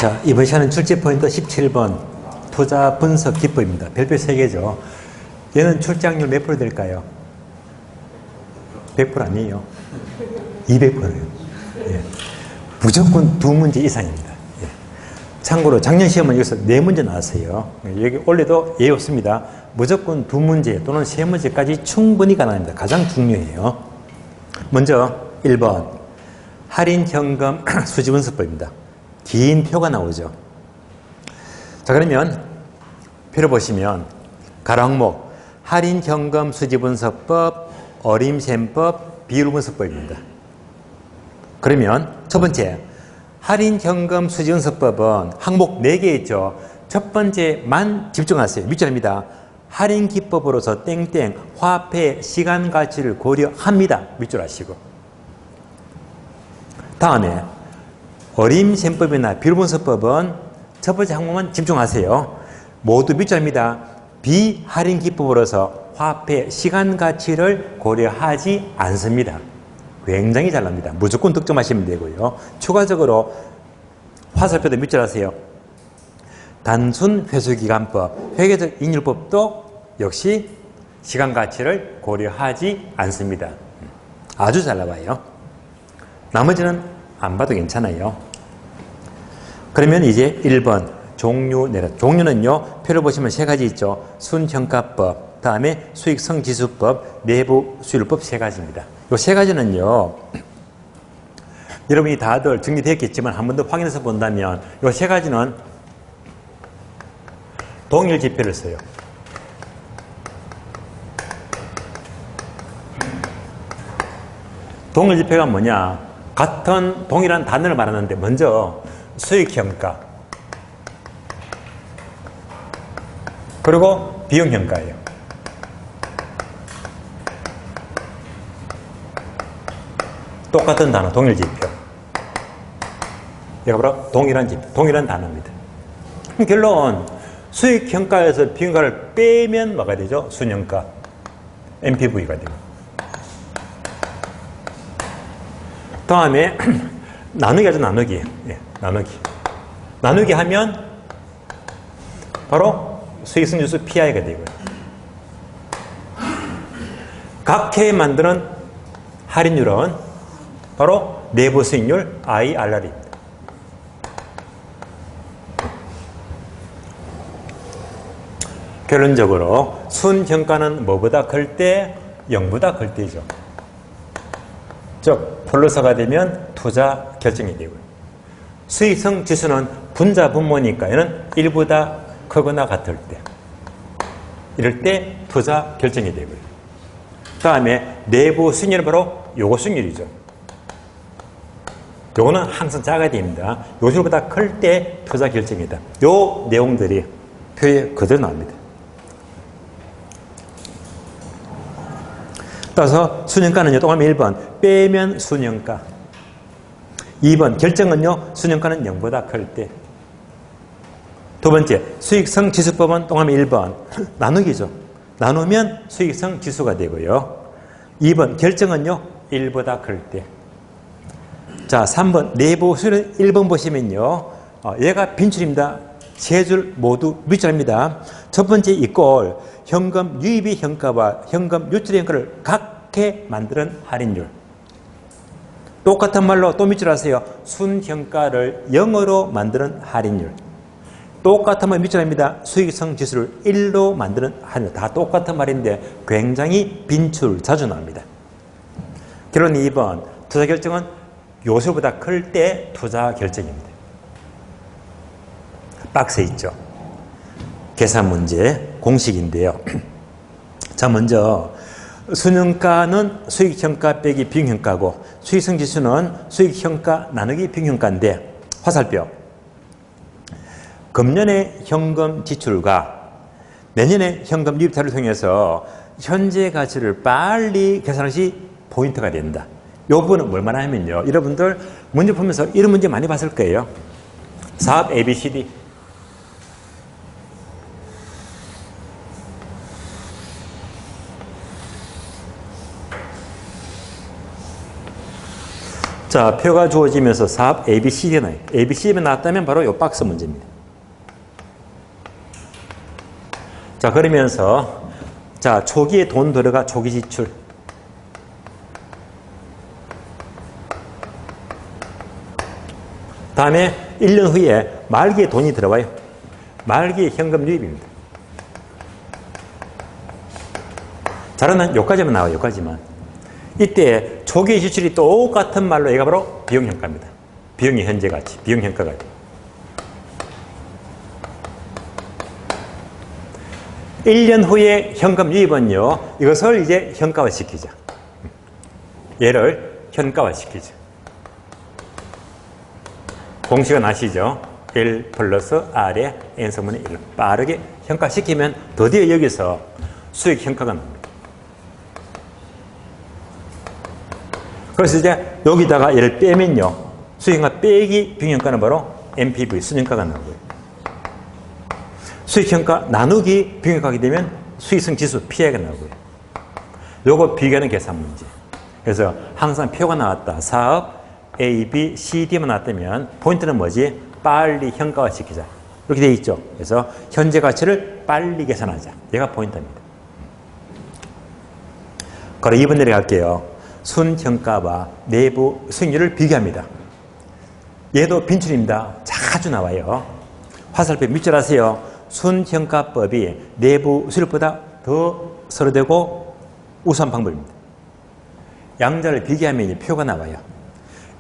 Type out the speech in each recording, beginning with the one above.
자, 이번 시간은 출제 포인트 17번 투자 분석 기법입니다. 별표 3개죠. 얘는 출제확률 몇 프로 될까요? 100% 아니에요. 200%예요. 예. 무조건 2문제 이상입니다. 예. 참고로 작년 시험은 여기서 4문제 나왔어요. 여기 올해도 예외 없습니다. 무조건 2문제 또는 3문제까지 충분히 가능합니다. 가장 중요해요. 먼저 1번 할인 현금 수지 분석법입니다. 긴 표가 나오죠. 자, 그러면 표를 보시면 가로항목 할인 현금 수지 분석법, 어림셈법, 비율 분석법입니다. 그러면 첫 번째 할인 현금 수지 분석법은 항목 4개 있죠. 첫 번째만 집중하세요. 밑줄입니다. 할인 기법으로서 땡땡 화폐 시간 가치를 고려합니다. 밑줄 하시고 다음에 어림셈법이나 비율 분석법은 첫 번째 항목만 집중하세요. 모두 밑줄입니다. 비할인 기법으로서 화폐 시간 가치를 고려하지 않습니다. 굉장히 잘 납니다. 무조건 득점하시면 되고요. 추가적으로 화살표도 밑줄하세요. 단순 회수기간법, 회계적 잉율법도 역시 시간 가치를 고려하지 않습니다. 아주 잘 나와요. 나머지는 안 봐도 괜찮아요. 그러면 이제 1번 종류 내려. 종류는요, 표를 보시면 3가지 있죠. 순평가법, 다음에 수익성지수법, 내부 수율법 3가지입니다. 이 3가지는요, 여러분이 다들 정리되었겠지만 한 번 더 확인해서 본다면 이 3가지는 동일 지표를 써요. 동일 지표가 뭐냐? 같은 동일한 단어를 말하는데 먼저 수익평가 그리고 비용평가예요. 똑같은 단어, 동일 지표. 이거 바로 동일한 지표, 동일한 단어입니다. 결론 수익평가에서 비용가를 빼면 뭐가 되죠? 순영가, NPV가 되고. 다음에 나누기 하죠. 나누기. 예, 나누기. 나누기 하면 바로 수익성지수 PI가 되고요. 각 해에 만드는 할인율은 바로 내부 수익률 IRR입니다. 결론적으로 순평가는 뭐보다 클 때? 0보다 클 때죠. 즉 플러스가 되면 투자 결정이 되고요. 수익성 지수는 분자 분모니까 얘는 1보다 크거나 같을 때, 이럴 때 투자 결정이 되고요. 다음에 내부 수익률은 바로 요거 수익률이죠. 요거는 항상 작아야 됩니다. 요 수익률보다 클 때 투자 결정이다. 요 내용들이 표에 그대로 나옵니다. 따라서 순영가는요, 동그라미 1번 빼면 순영가, 2번 결정은요, 순영가는 0보다 클 때. 두 번째 수익성 지수법은 동그라미 1번 나누기죠. 나누면 수익성 지수가 되고요. 2번 결정은요, 1보다 클 때. 자, 3번 내부 수익률 1번 보시면요, 얘가 빈출입니다. 3줄 모두 밑줄입니다. 첫 번째 이꼴 현금 유입의 현가와 현금 유출의 현가를 각해 만드는 할인율. 똑같은 말로 또 밑줄 하세요. 순현가를 0으로 만드는 할인율. 똑같은 말 밑줄입니다. 수익성 지수를 1로 만드는 할인율. 다 똑같은 말인데 굉장히 빈출 자주 나옵니다. 결론 2번 투자 결정은 요소보다 클 때 투자 결정입니다. 박스에 있죠. 계산 문제 공식인데요. 자, 먼저 순영가는 수익평가 빼기 비용평가고 수익성지수는 수익평가 나누기 비용평가인데 화살표 금년의 현금 지출과 내년의 현금 유입자를 통해서 현재 가치를 빨리 계산할 시 포인트가 된다. 이 부분은 뭘 말하냐면요, 여러분들 문제 풀면서 이런 문제 많이 봤을 거예요. 사업 ABCD. 자, 표가 주어지면서 사업 ABCD가 나와요. ABCD가 나왔다면 바로 이 박스 문제입니다. 자, 그러면서 자, 초기에 돈 들어가 초기 지출. 다음에 1년 후에 말기에 돈이 들어와요. 말기에 현금 유입입니다. 자료는 여기까지만 나와요. 여기까지만. 이때 초기 지출이 똑같은 말로 얘가 바로 비용현가입니다. 비용의 현재 가치, 비용 현가가 돼요. 1년 후에 현금 유입은요, 이것을 이제 현가화 시키자. 얘를 현가화 시키자. 공식은 아시죠? 1 플러스 R의 N성분의 1. 빠르게 현가시키면 드디어 여기서 수익 현가가 나옵니다. 그래서 이제 여기다가 얘를 빼면요, 수익현가 빼기 비용현가는 바로 NPV, 순현가가 나오고요. 수익현가 나누기 비용현가가 되면 수익성 지수 PI가 나오고요. 요거 비교하는 계산 문제. 그래서 항상 표가 나왔다. 사업 A, B, C, D만 나왔다면 포인트는 뭐지? 빨리 현가화 시키자. 이렇게 되어 있죠. 그래서 현재 가치를 빨리 계산하자. 얘가 포인트입니다. 그럼 2번 내려갈게요. 순현가와 내부 수익률을 비교합니다. 얘도 빈출입니다. 자주 나와요. 화살표 밑줄 하세요. 순현가법이 내부 수익률보다 더 서로되고 우수한 방법입니다. 양자를 비교하면 표가 나와요.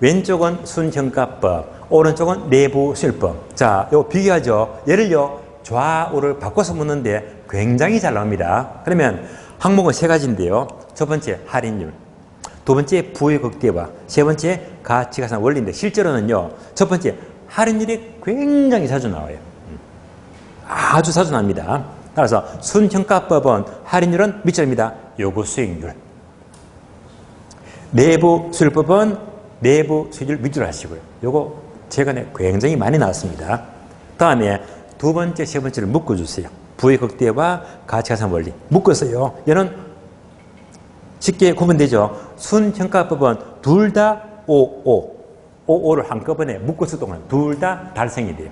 왼쪽은 순현가법, 오른쪽은 내부 수익률법. 자, 이거 비교하죠. 얘를요, 좌우를 바꿔서 묻는데 굉장히 잘 나옵니다. 그러면 항목은 세 가지인데요. 첫 번째, 할인율. 두 번째, 부의 극대화. 세 번째, 가치가산 원리인데 실제로는요, 첫 번째, 할인율이 굉장히 자주 나와요. 아주 자주 납니다. 따라서 순현가법은 할인율은 밑줄입니다. 요구 수익률. 내부 수익률법은 내부 수익률 밑줄 하시고요. 요거 최근에 굉장히 많이 나왔습니다. 다음에 두 번째, 세 번째를 묶어주세요. 부의 극대화, 가치가산 원리. 묶었어요. 얘는 쉽게 구분되죠. 순현가법은 둘 다 5를 한꺼번에 묶었을 동안 둘 다 달성이 돼요.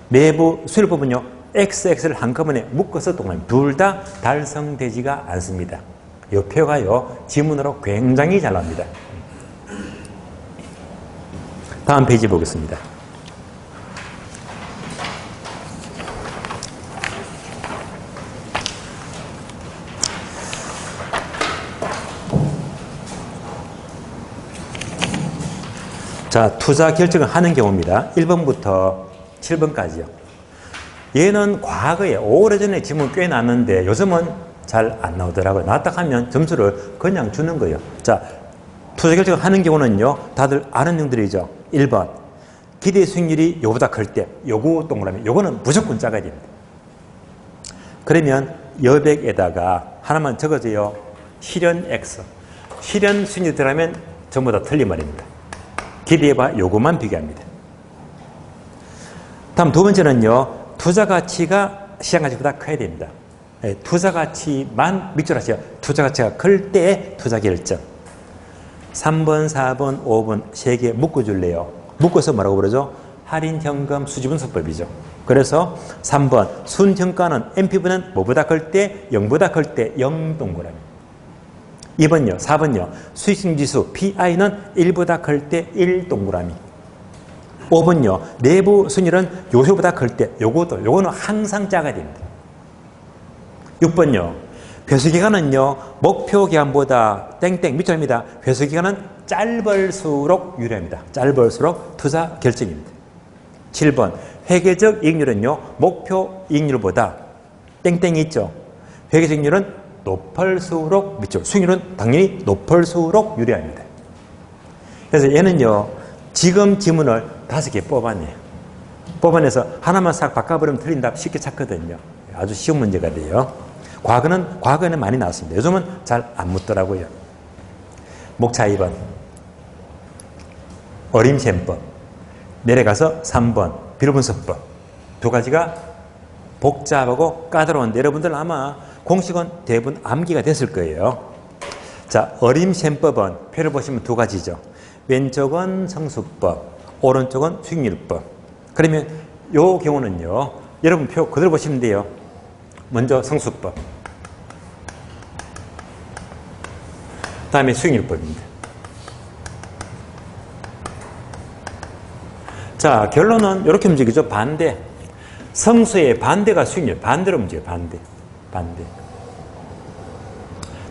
내부 수익률법은요, XX를 한꺼번에 묶었을 동안 둘 다 달성되지가 않습니다. 이 표가요, 지문으로 굉장히 잘 나옵니다. 다음 페이지 보겠습니다. 자, 투자 결정을 하는 경우입니다. 1번부터 7번까지요. 얘는 과거에 오래전에 지문 꽤 나왔는데 요즘은 잘 안 나오더라고요. 나왔다 하면 점수를 그냥 주는 거예요. 자, 투자 결정을 하는 경우는요, 다들 아는 내용들이죠. 1번, 기대 수익률이 요보다 클 때, 요거 동그라미, 요거는 무조건 작아야 됩니다. 그러면 여백에다가 하나만 적어줘요. 실현 X. 실현 수익률이 들어가면 전부 다 틀린 말입니다. 기대해봐, 요것만 비교합니다. 다음 두 번째는요, 투자 가치가 시장 가치보다 커야 됩니다. 네, 투자 가치만 밑줄 하세요. 투자 가치가 클 때 투자 결정. 3번, 4번, 5번 세 개 묶어줄래요. 묶어서 뭐라고 부르죠? 할인 현금 수지 분석법이죠. 그래서 3번, 순현가는 NPV는 뭐보다 클 때? 0보다 클 때 0 동그라미. 2번요, 4번요. 수익성 지수 PI는 1보다 클 때 1 동그라미. 5번요. 내부 수익률은 요소보다 클 때 요거는 항상 작아야 됩니다. 6번요. 회수기간은요. 목표 기간보다 땡땡 밑줄입니다. 회수기간은 짧을수록 유리합니다. 짧을수록 투자 결정입니다. 7번. 회계적 이익률은요. 목표 이익률보다 땡땡이 있죠. 회계적 이익률은 높을수록 밑줄. 수익률은 당연히 높을수록 유리합니다. 그래서 얘는요. 지금 지문을 5개 뽑아내요. 뽑아내서 하나만 싹 바꿔버리면 틀린 답 쉽게 찾거든요. 아주 쉬운 문제가 돼요. 과거에는 많이 나왔습니다. 요즘은 잘 안 묻더라고요. 목차 2번. 어림셈법. 내려가서 3번. 비료분석법. 두 가지가 복잡하고 까다로운데 여러분들 아마 공식은 대부분 암기가 됐을 거예요. 자, 어림셈법은 표를 보시면 두 가지죠. 왼쪽은 성수법, 오른쪽은 수익률법. 그러면 요 경우는요, 여러분 표 그대로 보시면 돼요. 먼저 성수법, 다음에 수익률법입니다. 자, 결론은 이렇게 움직이죠. 반대. 성수의 반대가 수익률. 반대로 움직여요. 반대.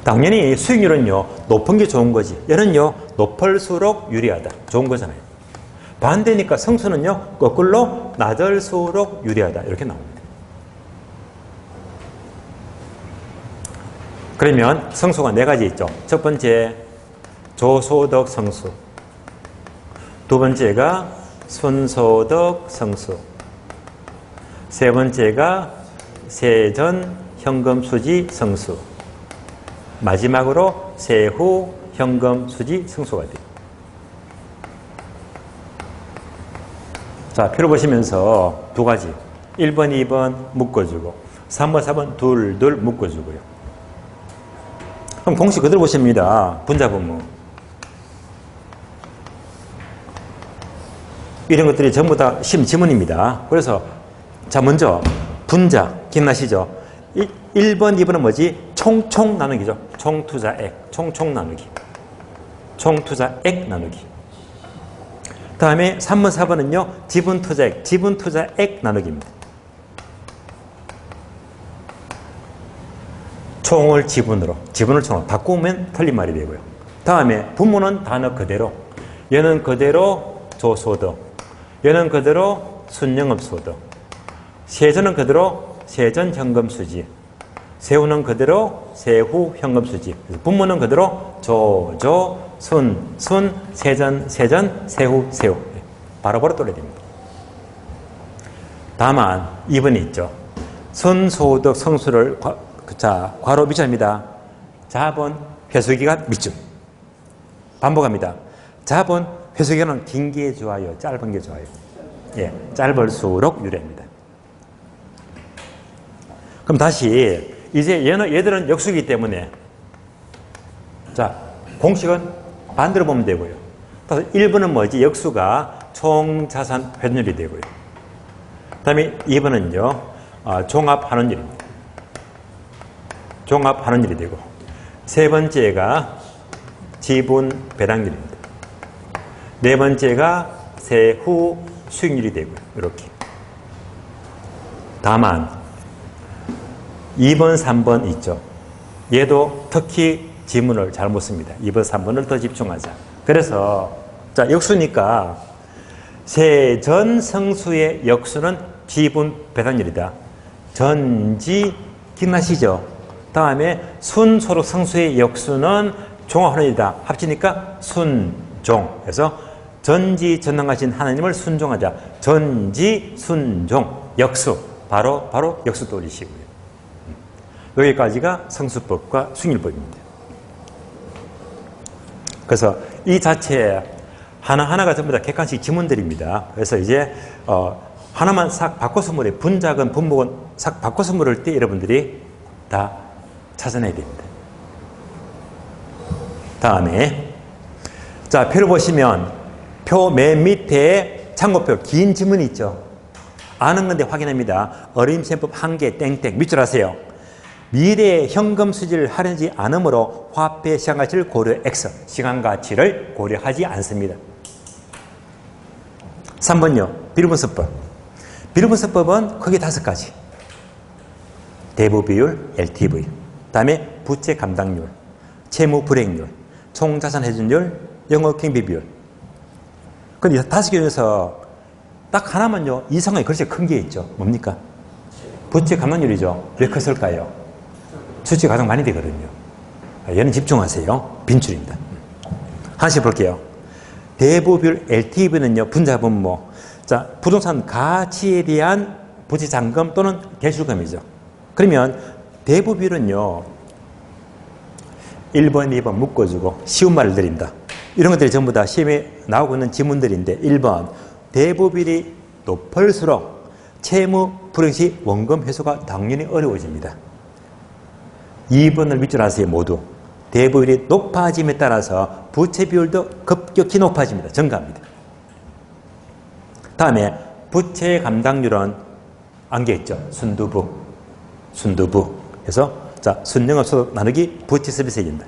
당연히 수익률은요, 높은 게 좋은 거지. 얘는요, 높을수록 유리하다. 좋은 거잖아요. 반대니까 성수는요, 거꾸로 낮을수록 유리하다. 이렇게 나옵니다. 그러면 성수가 네 가지 있죠. 첫 번째, 조소득 성수. 두 번째가 순소득 성수. 세 번째가 세전 현금 수지 성수. 마지막으로 세후 현금 수지 성수가 돼요. 자, 표를 보시면서 두 가지. 1번, 2번 묶어주고 3번, 4번 둘 묶어주고요. 그럼 공식 그대로 보십니다. 분자분모. 이런 것들이 전부 다 시험 지문입니다. 그래서 자, 먼저 분자 기억나시죠? 1번, 2번은 뭐지? 총총 나누기죠. 총투자액, 총총 나누기. 총투자액 나누기. 다음에 3번, 4번은요. 지분투자액, 지분투자액 나누기입니다. 총을 지분으로, 지분을 총으로 바꾸면 틀린 말이 되고요. 다음에 분모는 단어 그대로. 얘는 그대로 조소득, 얘는 그대로 순영업소득, 세전은 그대로 세전 현금 수지, 세후는 그대로 세후 현금 수지, 분모는 그대로 조, 순, 세전, 세후. 바로바로 떠올려야 됩니다. 다만 2번이 있죠. 순소득 성수를 괄호 밑줄입니다. 자본 회수기간 밑줄. 반복합니다. 자본 회수기간은 긴 게 좋아요, 짧은 게 좋아요? 예, 짧을수록 유리합니다. 그럼 다시 이제 얘들은 역수이기 때문에 자, 공식은 반대로 보면 되고요. 따라서 1번은 뭐지? 역수가 총자산 회전율이 되고요. 그 다음에 2번은요, 종합환원율입니다. 종합환원율이 되고, 세 번째가 지분 배당률입니다. 네 번째가 세후 수익률이 되고요. 이렇게. 다만 2번, 3번 있죠. 얘도 특히 지문을 잘못 씁니다. 2번, 3번을 더 집중하자. 그래서 자, 역수니까 세전성수의 역수는 지분 배당률이다. 전지 기억나시죠? 다음에 순소득 성수의 역수는 종합환원이다. 합치니까 순종. 그래서 전지 전능하신 하나님을 순종하자. 전지 순종 역수. 바로 역수 떠올리시고요. 여기까지가 성수법과 수익률법입니다. 그래서 이 자체 하나하나가 전부 다 객관식 지문들입니다. 그래서 이제 하나만 싹 바꿔서 물에 분작은 분목은 싹 바꿔서 물을 때 여러분들이 다 찾아내야 됩니다. 다음에 자, 표를 보시면 표 맨 밑에 참고표 긴 지문이 있죠. 아는 건데 확인합니다. 어림셈법 한개 땡땡 밑줄 하세요. 미래의 현금 수지를 하려지 않으므로 화폐 시간가치를 고려 X, 시간가치를 고려하지 않습니다. 3번요. 비율분석법. 비율분석법은 크게 5가지. 대부비율, LTV. 다음에 부채 감당률, 채무 불이익률, 총자산 회전율, 영업경비 비율. 근데 5개 중에서 딱 하나만요. 이상하게 글씨 큰 게 있죠. 뭡니까? 부채 감당률이죠. 왜 컸을까요? 수치가 가장 많이 되거든요. 얘는 집중하세요. 빈출입니다. 하나씩 볼게요. 대부비율 LTV는요, 분자분모. 자, 부동산 가치에 대한 부채 잔금 또는 대출금이죠. 그러면 대부비율은요, 1번, 2번 묶어주고 쉬운 말을 드린다. 이런 것들이 전부 다 시험에 나오고 있는 지문들인데 1번, 대부비율이 높을수록 채무 불이익 시 원금 회수가 당연히 어려워집니다. 2번을 밑줄 하세요, 모두. 대부율이 높아짐에 따라서 부채 비율도 급격히 높아집니다. 증가합니다. 다음에 부채 감당률은 안개있죠. 순두부. 그래서 자, 순영업소득 나누기 부채 서비스 세제입니다.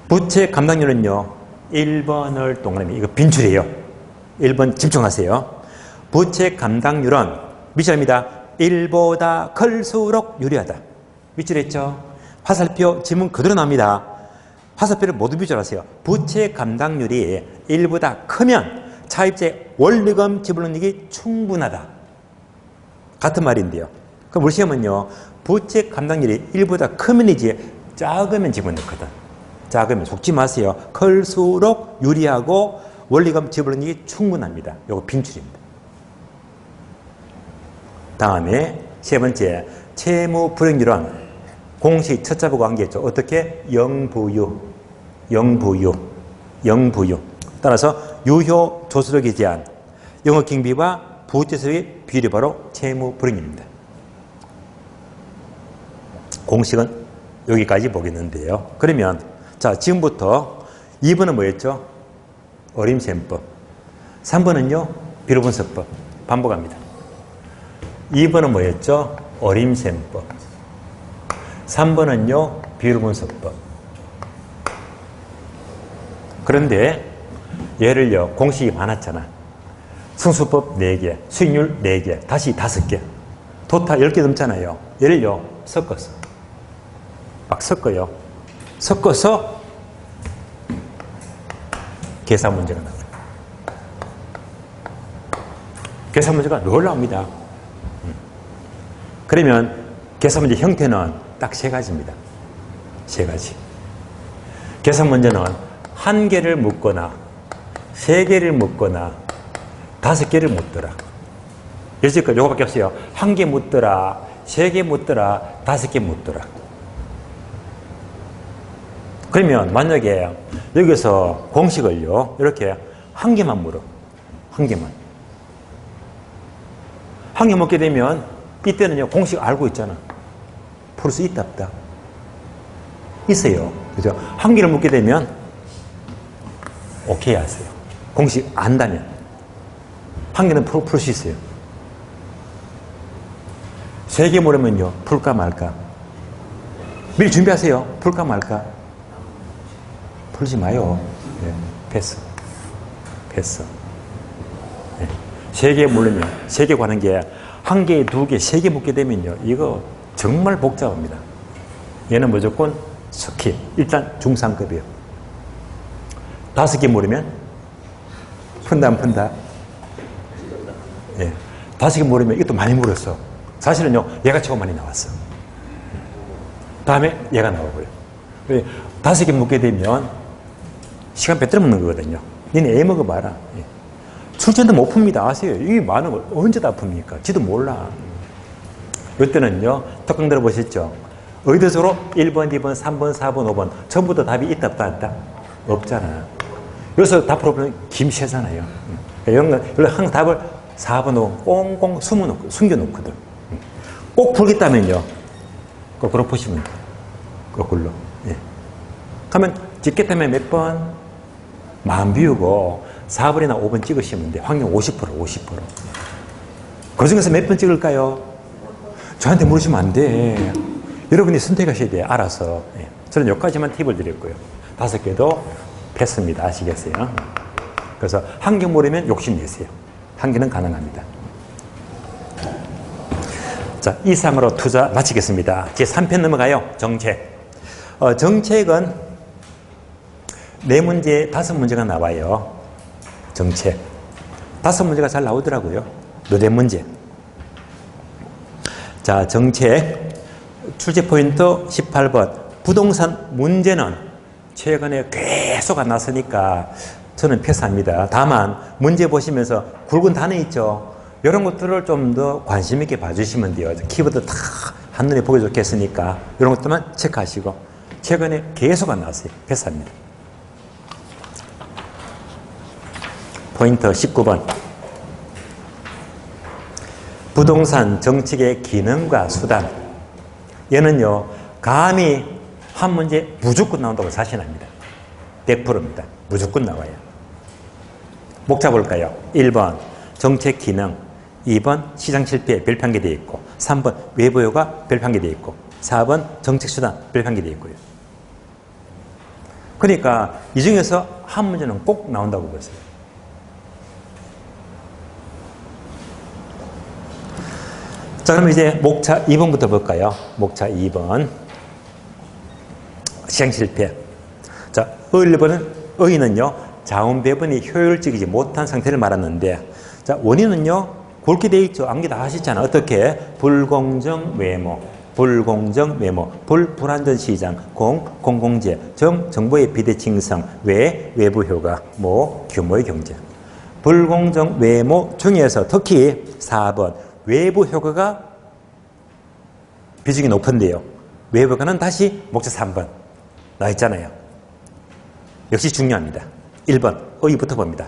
부채 감당률은요, 1번을 동그라미, 이거 빈출이에요. 1번 집중하세요. 부채 감당률은 밑줄입니다. 1보다 클수록 유리하다. 밑줄했죠? 화살표 지문 그대로 나옵니다. 화살표를 모두 밑줄하세요. 부채 감당률이 1보다 크면 차입자의 원리금 지불 능력이 충분하다. 같은 말인데요. 그럼 우리 시험은요, 부채 감당률이 1보다 크면이지 작으면 집어넣거든. 작으면 속지 마세요. 클수록 유리하고 원리금 지불 능력이 충분합니다. 요거 빈출입니다. 다음에 세 번째, 채무 불이익률은 공식 첫 자보고 관계했죠. 어떻게? 영부유. 따라서 유효 조수력에 대한 영업경비와 부채수익의 비율이 바로 채무 불이익률입니다. 공식은 여기까지 보겠는데요. 그러면 자, 지금부터 2번은 뭐였죠? 어림셈법. 3번은요, 비로분석법. 반복합니다. 2번은 뭐였죠? 어림셈법. 3번은요, 비율분석법. 그런데 얘를요, 공식이 많았잖아. 승수법 4개, 수익률 4개, 다시 5개. 토탈 10개 넘잖아요. 얘를요, 섞었어. 막 섞어요. 섞어서 계산 문제가 나와요. 계산 문제가 놀라웁니다. 그러면 계산 문제 형태는 딱 3가지입니다. 3가지. 계산 문제는 1개를 묻거나 3개를 묻거나 5개를 묻더라. 여지껏 요거밖에 없어요. 1개 묻더라, 3개 묻더라, 5개 묻더라. 그러면 만약에 여기서 공식을요, 이렇게 1개만 물어. 1개만. 1개 묻게 되면 이때는요, 공식 알고 있잖아. 풀 수 있다, 없다? 있어요. 그죠? 1개를 묻게 되면 오케이 하세요. 공식 안다면. 1개는 풀 수 있어요. 3개 물으면요, 풀까 말까? 미리 준비하세요. 풀까 말까? 풀지 마요. 네, 패스. 네. 3개 물으면, 3개 가는 게 1개, 2개, 3개 묻게 되면요, 이거 정말 복잡합니다. 얘는 무조건 스킵. 일단 중상급이에요. 5개 물으면 푼다 안 푼다? 예. 5개 물으면 이것도 많이 물었어. 사실은요, 얘가 최고 많이 나왔어. 다음에 얘가 나오고요. 5개 묻게 되면 시간 빼뜨려 먹는 거거든요. 니네 애 먹어봐라. 예. 출제도 못 풉니다. 아세요? 이게 많은 걸 언제 다 풉니까? 지도 몰라. 이때는요, 특강 들어보셨죠? 의도적으로 1번, 2번, 3번, 4번, 5번 전부 다 답이 있다 없다 없다? 없잖아. 여기서 답 풀어보면 김새잖아요. 이런 거 항상 답을 4번, 5번 꽁꽁 숨겨놓거든. 꼭 풀겠다면요, 거꾸로 푸시면 돼요. 거꾸로. 예. 그러면 찍겠다면 몇 번? 마음 비우고 4번이나 5번 찍으시면 돼요. 확률 50%. 그 중에서 몇 번 찍을까요? 저한테 물으시면 안 돼. 여러분이 선택하셔야 돼요. 알아서. 예. 저는 여기까지만 팁을 드렸고요. 5개도 패스입니다. 아시겠어요? 그래서 1개 물으면 욕심내세요. 1개는 가능합니다. 자, 이상으로 투자 마치겠습니다. 제 3편 넘어가요. 정책. 정책은 4문제, 5문제가 나와요. 정책. 5문제가 잘 나오더라고요. 노래 문제. 자, 정책. 출제 포인트 18번. 부동산 문제는 최근에 계속 안 났으니까 저는 패스합니다. 다만 문제 보시면서 굵은 단어 있죠. 이런 것들을 좀 더 관심 있게 봐주시면 돼요. 키워드 다 한눈에 보기 좋겠으니까 이런 것들만 체크하시고. 최근에 계속 안 나왔어요. 패스합니다. 포인트 19번. 부동산 정책의 기능과 수단. 얘는요, 감히 한 문제 무조건 나온다고 자신합니다. 100%입니다. 무조건 나와요. 목차 볼까요? 1번 정책 기능, 2번 시장 실패 별표한 게 되어 있고, 3번 외부 효과 별표한 게 되어 있고, 4번 정책 수단 별표한 게 되어 있고요. 그러니까 이 중에서 한 문제는 꼭 나온다고 보세요. 자, 그럼 이제 목차 2번부터 볼까요? 목차 2번. 시장 실패. 자, 1번은 의의는요, 자원 배분이 효율적이지 못한 상태를 말하는데, 자, 원인은요, 굵게 되어 있죠. 암기 다 하셨잖아. 어떻게? 불공정 외모, 불공정 외모, 불안전 시장, 공공재, 정보의 비대칭성, 외부 효과, 규모의 경제. 불공정 외모 중에서 특히 4번, 외부 효과가 비중이 높은데요. 외부 효과는 다시 목차 3번 나와 있잖아요. 역시 중요합니다. 1번 의의부터 봅니다.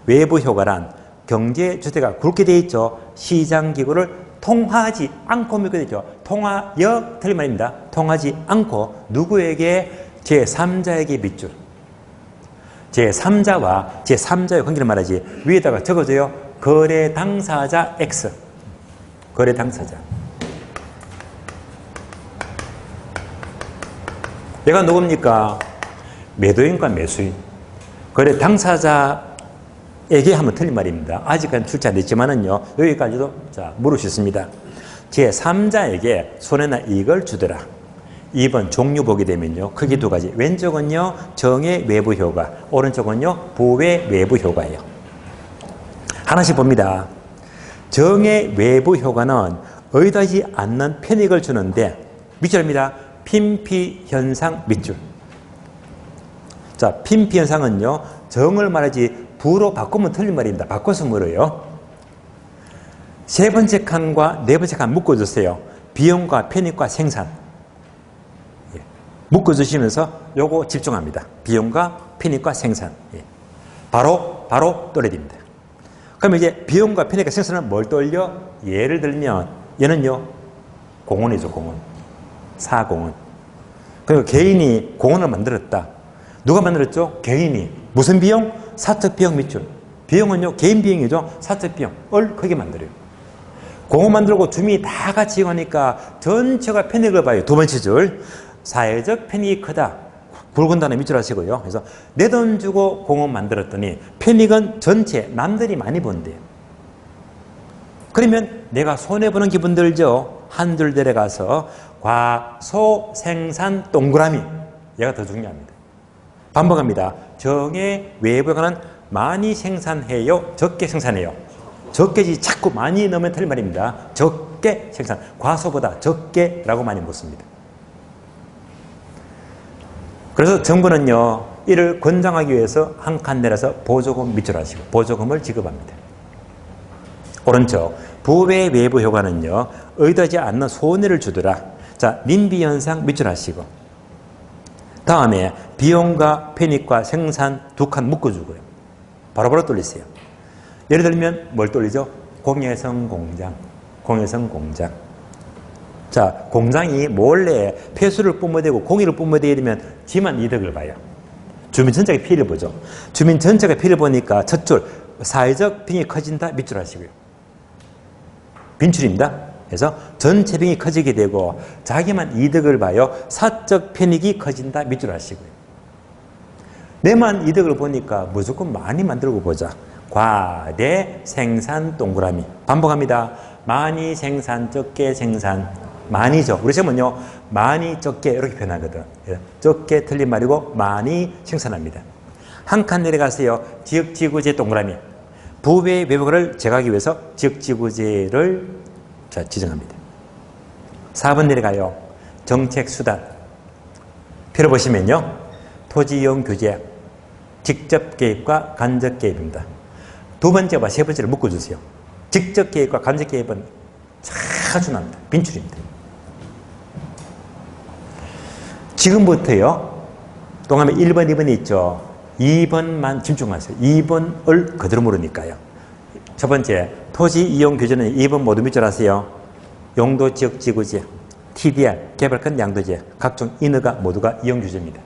외부 효과란 경제 주체가 굵게 되어 있죠. 시장기구를 통하지 않고 묶게 되죠. 통하여 틀린 말입니다. 통하지 않고 누구에게? 제3자에게 밑줄. 제3자와 제3자의 관계를 말하지. 위에다가 적어줘요. 거래 당사자 X. 거래 당사자. 얘가 누굽니까? 매도인과 매수인. 거래 당사자에게 하면 틀린 말입니다. 아직까지 출제 안 됐지만은요, 여기까지도 물을 수 있습니다. 제3자에게 손해나 이익을 주더라. 2번 종류 보게 되면요, 크게 두 가지. 왼쪽은요, 정의 외부 효과, 오른쪽은요, 부의 외부 효과예요. 하나씩 봅니다. 정의 외부 효과는 의도하지 않는 편익을 주는데, 밑줄입니다. 핀피 현상 밑줄. 자, 핀피 현상은요, 정을 말하지 부로 바꾸면 틀린 말입니다. 바꿔서 물어요. 세 번째 칸과 네 번째 칸 묶어주세요. 비용과 편익과 생산. 예. 묶어주시면서 요거 집중합니다. 비용과 편익과 생산. 예. 바로 떠올립니다. 그럼 이제 비용과 편익과 생산은 뭘 떠올려? 예를 들면 얘는요, 공원이죠, 공원. 사공원. 그리고 개인이 공원을 만들었다. 누가 만들었죠? 개인이. 무슨 비용? 사적 비용 밑줄. 비용은요, 개인 비용이죠. 사적 비용을 크게 만들어요. 공원 만들고 주민이 다 같이 이용하니까 전체가 편익을 봐요. 두 번째 줄. 사회적 편익이 크다. 굵은 단어 밑줄 하시고요. 그래서 내 돈 주고 공원 만들었더니 편익은 전체 남들이 많이 본대요. 그러면 내가 손해보는 기분 들죠. 한 줄 내려가서 과소생산 동그라미. 얘가 더 중요합니다. 반복합니다. 정의 외부에 관한 많이 생산해요? 적게 생산해요? 적게지 자꾸 많이 넣으면 틀린 말입니다. 적게 생산. 과소보다 적게라고 많이 묻습니다. 그래서 정부는요, 이를 권장하기 위해서 한 칸 내려서 보조금 밑줄하시고 보조금을 지급합니다. 오른쪽. 부의 외부 효과는요, 의도하지 않는 손해를 주더라. 자, 민비현상 밑줄하시고. 다음에 비용과 편익과 생산 두 칸 묶어주고요. 바로바로 돌리세요. 예를 들면 뭘 돌리죠? 공예성 공장. 공예성 공장. 자, 공장이 몰래 폐수를 뿜어대고 공해를 뿜어대야 되면 지만 이득을 봐요. 주민 전체가 피해를 보죠. 주민 전체가 피해를 보니까 첫 줄, 사회적 병이 커진다 밑줄 하시고요. 빈출입니다. 그래서 전체 병이 커지게 되고 자기만 이득을 봐요. 사적 편익이 커진다 밑줄 하시고요. 내만 이득을 보니까 무조건 많이 만들고 보자. 과대 생산 동그라미. 반복합니다. 많이 생산, 적게 생산. 많이죠. 우리 시험은요, 많이, 적게 이렇게 표현하거든. 적게 틀린 말이고 많이 생산합니다. 한 칸 내려가세요. 지역지구제 동그라미. 부의 외부를 제거하기 위해서 지역지구제를 지정합니다. 4번 내려가요. 정책수단. 표를 보시면요, 토지이용 규제, 직접 개입과 간접 개입입니다. 두 번째와 세 번째를 묶어주세요. 직접 개입과 간접 개입은 자주 납니다. 빈출입니다. 지금부터요, 동남에 1번, 2번이 있죠. 2번만 집중하세요. 2번을 그대로 물으니까요. 첫 번째, 토지 이용 규제는 2번 모두 밑줄 하세요. 용도 지역 지구제. TDR, 개발권 양도제, 각종 인허가 모두가 이용 규제입니다.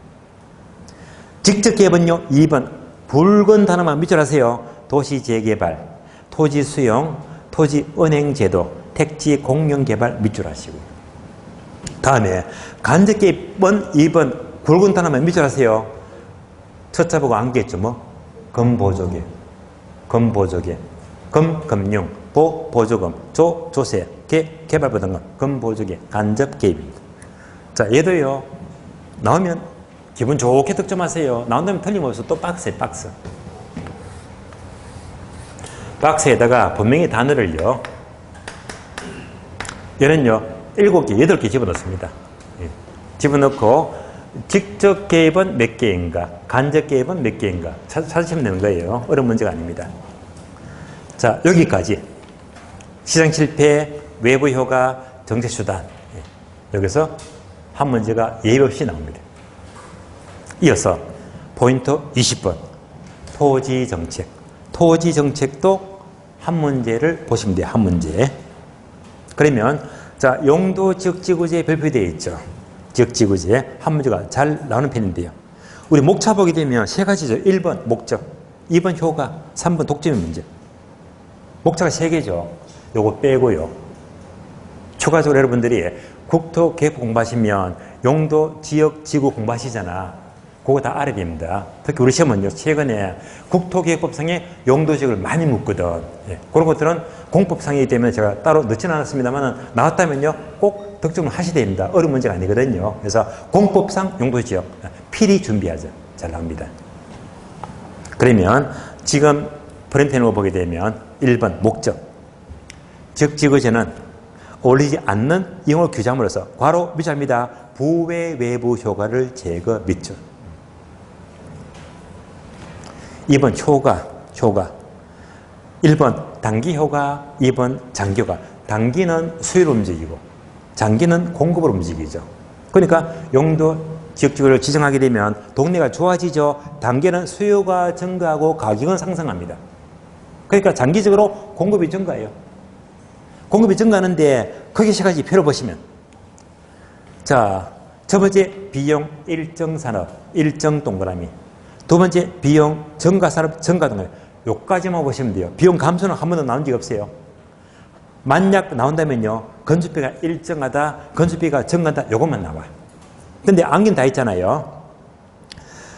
직접 개발은요, 2번 붉은 단어만 밑줄하세요. 도시 재개발, 토지 수용, 토지 은행 제도, 택지 공영 개발 밑줄하시고요. 다음에 간접 개입은 2번 굵은 단어만 밑줄하세요. 첫자 보고 안겠죠, 뭐? 금보조개, 금보조개, 금금융, 보조금, 조세, 개발부담금, 금보조개, 간접 개입입니다. 자, 얘도요, 나오면 기분 좋게 득점하세요. 나온다면 틀림없어. 또 박스에 박스. 박스에다가 분명히 단어를요, 얘는요, 7개, 8개 집어넣습니다. 예. 집어넣고, 직접 개입은 몇 개인가, 간접 개입은 몇 개인가, 찾으시면 되는 거예요. 어려운 문제가 아닙니다. 자, 여기까지. 시장 실패, 외부 효과, 정책 수단. 예. 여기서 한 문제가 예의 없이 나옵니다. 이어서 포인트 20번. 토지 정책. 토지 정책도 한 문제를 보시면 돼요. 한 문제. 그러면 자, 용도 지역지구제에 별표되어 있죠. 지역지구제 한 문제가 잘 나오는 편인데요. 우리 목차 보게 되면 세 가지죠. 1번 목적, 2번 효과, 3번 독점의 문제. 목차가 세 개죠. 요거 빼고요. 추가적으로 여러분들이 국토계획 공부하시면 용도 지역지구 공부하시잖아. 그거 다 알아야 됩니다. 특히 우리 시험은요, 최근에 국토계획법상에 용도지역을 많이 묻거든. 예, 그런 것들은 공법상이기 때문에 제가 따로 넣지는 않았습니다만 나왔다면요, 꼭 득점을 하셔야 됩니다. 어려운 문제가 아니거든요. 그래서 공법상 용도지역 필히 준비하죠. 잘 나옵니다. 그러면 지금 프린트해놓은 거 보게 되면 1번 목적. 지역지구제는 어울리지 않는 이용을 규정함으로써 괄호 밑줄입니다. 부외 외부 효과를 제거 밑줄. 2번 효과. 1번 단기 효과, 2번 장기 효과. 단기는 수요로 움직이고 장기는 공급으로 움직이죠. 그러니까 용도 지역지구를 지정하게 되면 동네가 좋아지죠. 단기는 수요가 증가하고 가격은 상승합니다. 그러니까 장기적으로 공급이 증가해요. 공급이 증가하는데 크게 세 가지 표를 보시면, 자, 첫 번째 비용 일정 산업, 일정 동그라미. 두 번째 비용 증가산업, 증가동그라미. 요까지만 보시면 돼요. 비용 감소는 한 번도 나온 적이 없어요. 만약 나온다면요, 건축비가 일정하다, 건축비가 증가한다, 요것만 나와. 근데 안긴 다 있잖아요.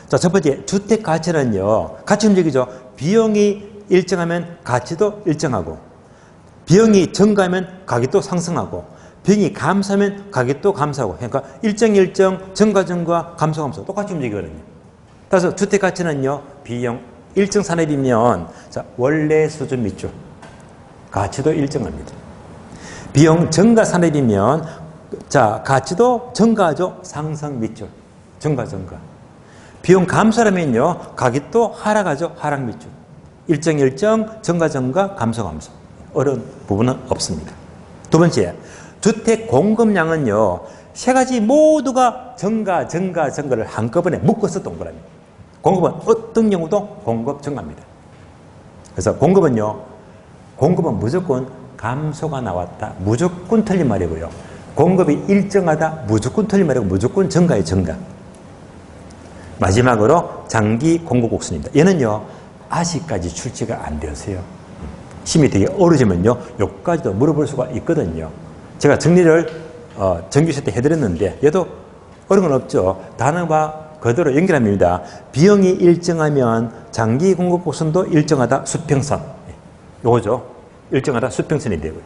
자, 첫 번째 주택 가치는요, 가치 움직이죠. 비용이 일정하면 가치도 일정하고, 비용이 증가하면 가격도 상승하고, 비용이 감소하면 가격도 감소하고. 그러니까 일정 증가 감소 똑같이 움직이거든요. 따라서 주택 가치는요, 비용 일정 산업이면 자, 원래 수준 밑줄, 가치도 일정합니다. 비용 증가 산업이면 자, 가치도 증가하죠. 상승 밑줄, 증가. 비용 감소라면요, 가격도 하락하죠. 하락 밑줄. 일정, 증가, 감소. 어려운 부분은 없습니다. 두 번째, 주택 공급량은요, 세 가지 모두가 증가를 한꺼번에 묶어서 동그라미. 공급은 어떤 경우도 공급 증가입니다. 그래서 공급은 무조건 감소가 나왔다. 무조건 틀린 말이고요. 공급이 일정하다. 무조건 틀린 말이고 무조건 증가의 증가. 마지막으로 장기 공급 곡선입니다. 얘는요, 아직까지 출제가 안 되었어요. 심이 되게 어려지면요, 여기까지도 물어볼 수가 있거든요. 제가 정리를 정규세 때 해드렸는데 얘도 어려운 건 없죠. 단어와 그대로 연결합니다. 비용이 일정하면 장기 공급 곡선도 일정하다. 수평선. 요거죠. 일정하다. 수평선이 되고요.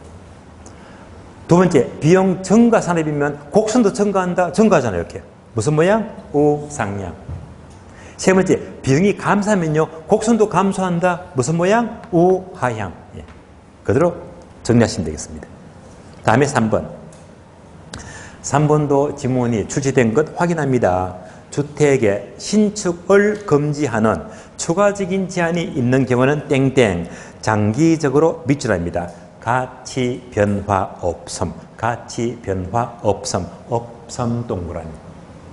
두 번째, 비용 증가 산업이면 곡선도 증가하잖아요. 이렇게. 무슨 모양? 우상향. 세 번째, 비용이 감소하면요, 곡선도 감소한다. 무슨 모양? 우하향. 예. 그대로 정리하시면 되겠습니다. 다음에 3번. 3번도 지문이 출제된 것 확인합니다. 주택의 신축을 금지하는 추가적인 제한이 있는 경우는 땡땡. 장기적으로 밑줄합니다. 가치 변화 없음. 가치 변화 없음. 없음 동그라미.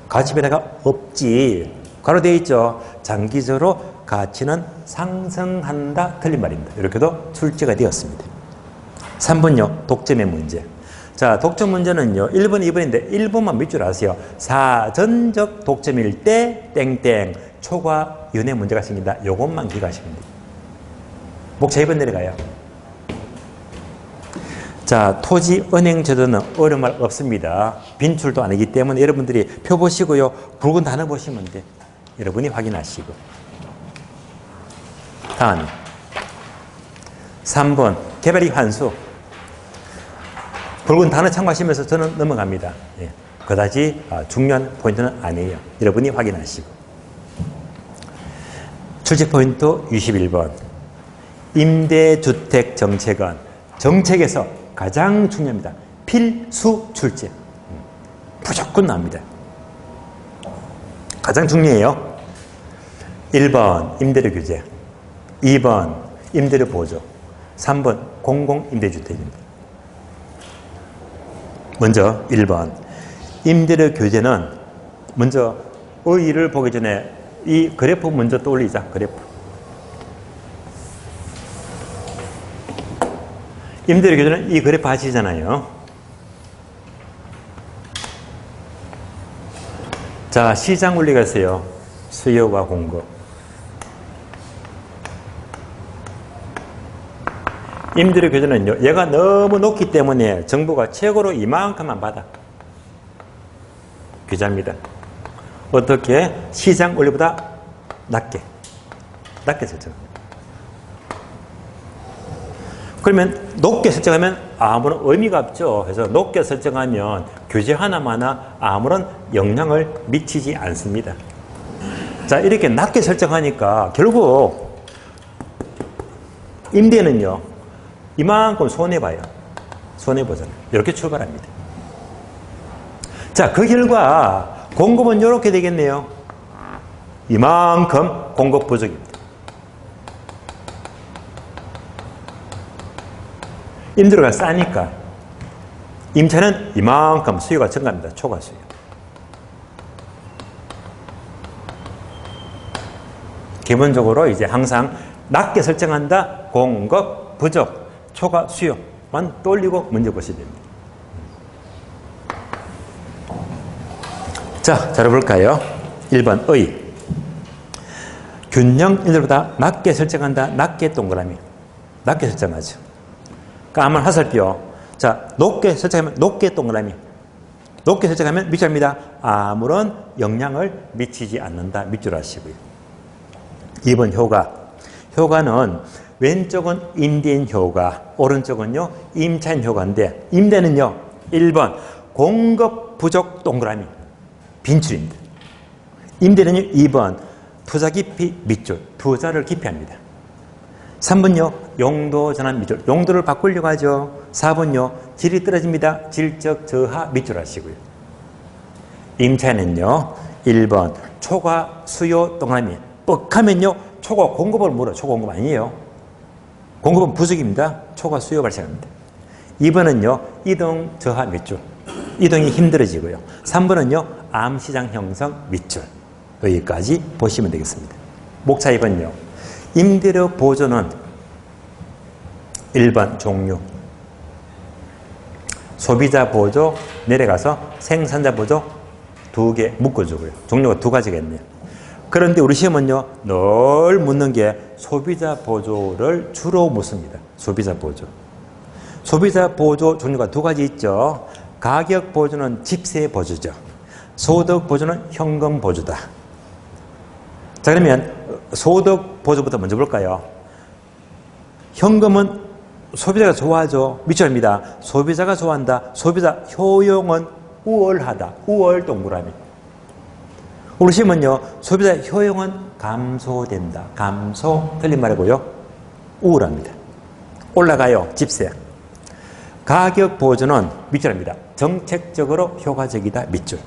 가치 변화가 없지. 가로 되어 있죠. 장기적으로 가치는 상승한다. 틀린 말입니다. 이렇게도 출제가 되었습니다. 3번요. 독점의 문제. 자, 독점 문제는요. 1번, 2번인데 1번만 밑줄 아세요. 사전적 독점일 때 땡땡 초과 연애 문제가 생긴다. 요것만 기억하시면 돼요. 목차 2번 내려가요. 자, 토지 은행 제도는 어려운 말 없습니다. 빈출도 아니기 때문에 여러분들이 표 보시고요. 굵은 단어 보시면 돼. 여러분이 확인하시고. 다음 3번 개별이 환수. 굵은 단어 참고하시면서 저는 넘어갑니다. 예, 그다지 중요한 포인트는 아니에요. 여러분이 확인하시고. 출제 포인트 21번. 임대주택 정책은 정책에서 가장 중요합니다. 필수 출제. 무조건 나옵니다. 가장 중요해요. 1번 임대료 규제, 2번 임대료 보조, 3번 공공임대주택입니다. 먼저 1번 임대료 규제는 먼저 의의를 보기 전에 이 그래프 먼저 떠올리자. 그래프. 임대료 규제는 이 그래프 아시잖아요. 자, 시장 원리가 있어요. 수요와 공급. 임대료 규제는요, 얘가 너무 높기 때문에 정부가 최고로 이만큼만 받아. 규제합니다. 어떻게? 시장 원리보다 낮게 설정합니다. 그러면 높게 설정하면 아무런 의미가 없죠. 그래서 높게 설정하면 규제 하나마나 아무런 영향을 미치지 않습니다. 자, 이렇게 낮게 설정하니까 결국 임대는요, 이만큼 손해봐요. 손해보잖아요. 이렇게 출발합니다. 자, 그 결과 공급은 이렇게 되겠네요. 이만큼 공급 부족입니다. 임대료가 싸니까 임차는 이만큼 수요가 증가합니다. 초과 수요. 기본적으로 이제 항상 낮게 설정한다. 공급, 부족, 초과 수요만 떠올리고 문제 보셔야 됩니다. 자, 잘해볼까요? 1번 의. 균형 임대료보다 낮게 설정한다. 낮게 동그라미. 낮게 설정하죠. 까만 화살표. 자, 높게 설정하면 높게 동그라미. 높게 설정하면 밑줄입니다. 아무런 영향을 미치지 않는다. 밑줄 하시고요. 2번 효과. 효과는 왼쪽은 임대인 효과, 오른쪽은요 임차인 효과인데 임대는요 1번 공급 부족 동그라미 빈출입니다. 임대는요 2번 투자 기피 밑줄, 투자를 기피합니다. 3번요 용도 전환 밑줄, 용도를 바꾸려고 하죠. 4번요 질이 떨어집니다. 질적 저하 밑줄 하시고요. 임차인은요 1번 초과 수요 동그라미 뻑하면요 초과 공급을 물어. 초과 공급 아니에요. 공급은 부족입니다. 초과 수요 발생합니다. 2번은요 이동 저하 밑줄, 이동이 힘들어지고요. 3번은요 암시장 형성 밑줄. 여기까지 보시면 되겠습니다. 목차 2번요 임대료 보조는 1번 종류, 소비자 보조 내려가서 생산자 보조 2개 묶어주고요. 종류가 2가지겠네요. 그런데 우리 시험은요 늘 묻는 게 소비자 보조를 주로 묻습니다. 소비자 보조. 소비자 보조 종류가 2가지 있죠. 가격 보조는 집세 보조죠. 소득 보조는 현금 보조다. 자, 그러면 소득 보조부터 먼저 볼까요? 현금은 소비자가 좋아하죠. 밑줄입니다. 소비자가 좋아한다. 소비자 효용은 우월하다. 우월 동그라미. 우리 시험은요 소비자 효용은 감소된다. 감소 틀린 말이고요. 우월합니다. 올라가요. 집세. 가격 보조는 밑줄입니다. 정책적으로 효과적이다. 밑줄.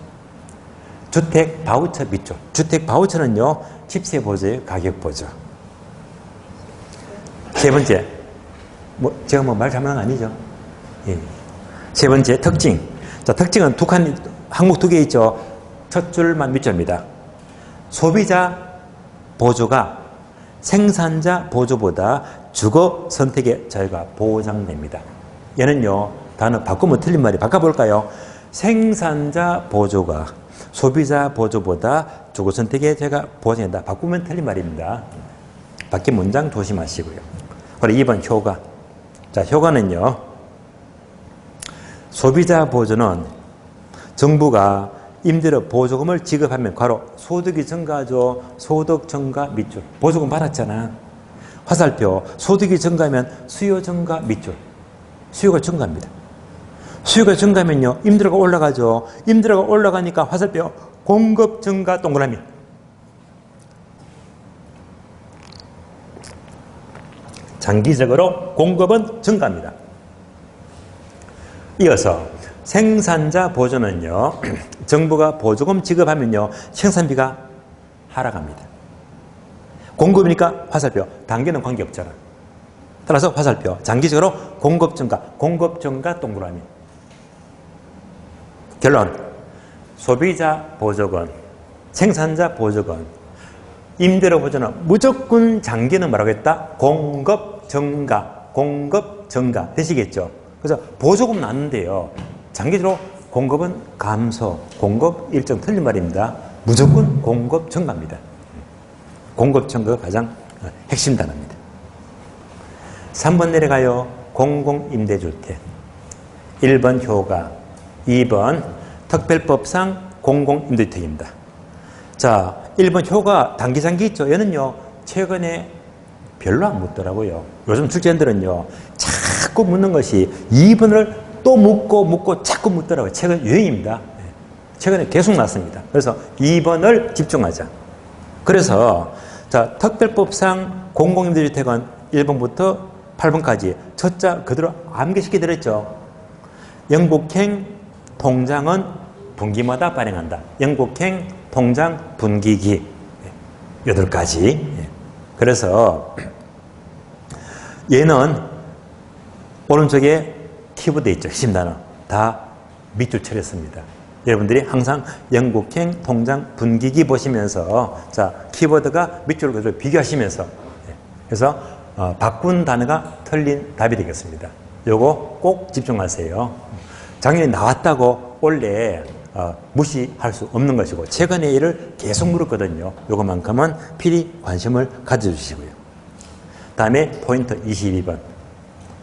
주택 바우처 밑줄. 주택 바우처는요 집세 보조예요. 가격 보조. 세 번째, 제가 말 잘못한 거 아니죠? 예. 세 번째 특징. 자, 특징은 항목 2개 있죠. 첫 줄만 밑줄입니다. 소비자 보조가 생산자 보조보다 주거 선택의 자유가 보장됩니다. 얘는요 단어 바꾸면 틀린 말이 바꿔볼까요? 생산자 보조가 소비자 보조보다 주거 선택의 제가 보장한다. 바꾸면 틀린 말입니다. 바뀐 문장 조심하시고요. 그리고 2번 효과. 자, 효과는요. 소비자 보조는 정부가 임대료 보조금을 지급하면 괄호 소득이 증가하죠. 소득 증가 밑줄. 보조금 받았잖아. 화살표 소득이 증가하면 수요 증가 밑줄. 수요가 증가합니다. 수요가 증가하면요. 임대료가 올라가죠. 임대료가 올라가니까 화살표 공급 증가 동그라미. 장기적으로 공급은 증가합니다. 이어서 생산자 보조는요. 정부가 보조금 지급하면요. 생산비가 하락합니다. 공급이니까 화살표 단계는 관계없잖아. 따라서 화살표 장기적으로 공급 증가 동그라미. 결론 소비자 보조금, 생산자 보조금, 임대료 보조는 무조건 장기는 뭐라고 했다? 공급 증가 되시겠죠? 그래서 보조금 났는데요. 장기적으로 공급은 감소, 공급 일정 틀린 말입니다. 무조건 공급 증가입니다. 공급 증가가 가장 핵심 단어입니다. 3번 내려가요. 공공임대주택. 1번 효과, 2번 특별법상 공공임대주택입니다. 자, 1번 효과 단기장기 있죠. 얘는요. 최근에 별로 안 묻더라고요. 요즘 출제인들은요. 자꾸 묻는 것이 2번을 또 묻고 자꾸 묻더라고요. 최근 유행입니다. 최근에 계속 났습니다. 그래서 2번을 집중하자. 그래서 자, 특별법상 공공임대주택은 1번부터 8번까지 첫자 그대로 암기시켜 드렸죠. 영국행 통장은 분기마다 발행한다. 영국행 통장 분기기 8가지. 그래서 얘는 오른쪽에 키보드 있죠. 핵심 단어. 다 밑줄 처리했습니다. 여러분들이 항상 영국행 통장 분기기 보시면서 자 키보드가 밑줄을 그대로 비교하시면서 그래서 바꾼 단어가 틀린 답이 되겠습니다. 요거 꼭 집중하세요. 작년에 나왔다고 원래 무시할 수 없는 것이고 최근에 이를 계속 물었거든요. 요것만큼은 필히 관심을 가져주시고요. 다음에 포인트 22번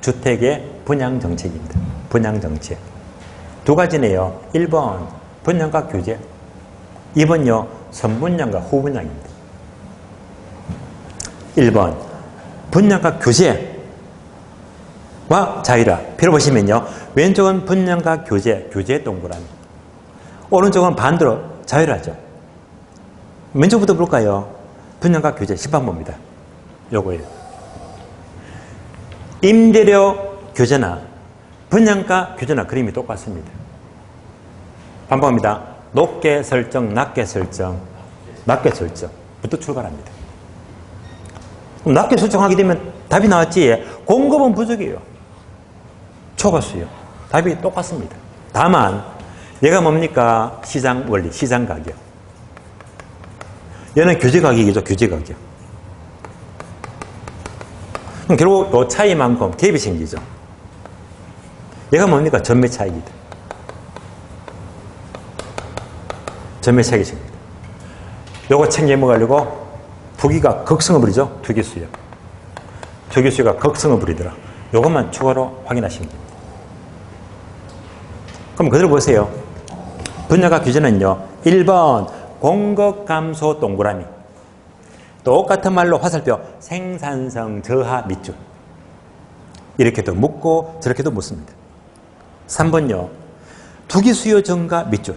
주택의 분양정책입니다. 분양정책 두 가지네요. 1번 분양가 규제, 2번요 선분양과 후분양입니다. 1번 분양가 규제와 자유화 펴보시면요. 왼쪽은 분양가 규제 동그라미, 오른쪽은 반대로 자유화죠. 왼쪽부터 볼까요? 분양가 규제 10번입니다. 요거예요. 임대료 규제나 분양가 규제나 그림이 똑같습니다. 반복합니다. 높게 설정, 낮게 설정, 낮게 설정부터 출발합니다. 그럼 낮게 설정하게 되면 답이 나왔지. 공급은 부족해요. 초과수요. 답이 똑같습니다. 다만 얘가 뭡니까? 시장 원리, 시장 가격. 얘는 규제 가격이죠. 규제 가격. 그럼 결국 이 차이만큼 갭이 생기죠. 얘가 뭡니까? 전매 차익이다. 전매 차익이 생깁니다. 요거 챙겨 먹으려고 투기가 극성을 부리죠. 투기수요. 투기수가 극성을 부리더라. 요것만 추가로 확인하시면 됩니다. 그럼 그대로 보세요. 분야가 규제는요. 1번 공급 감소 동그라미. 똑같은 말로 화살표 생산성 저하 밑줄. 이렇게도 묻고 저렇게도 묻습니다. 3번요. 투기 수요 증가 밑줄.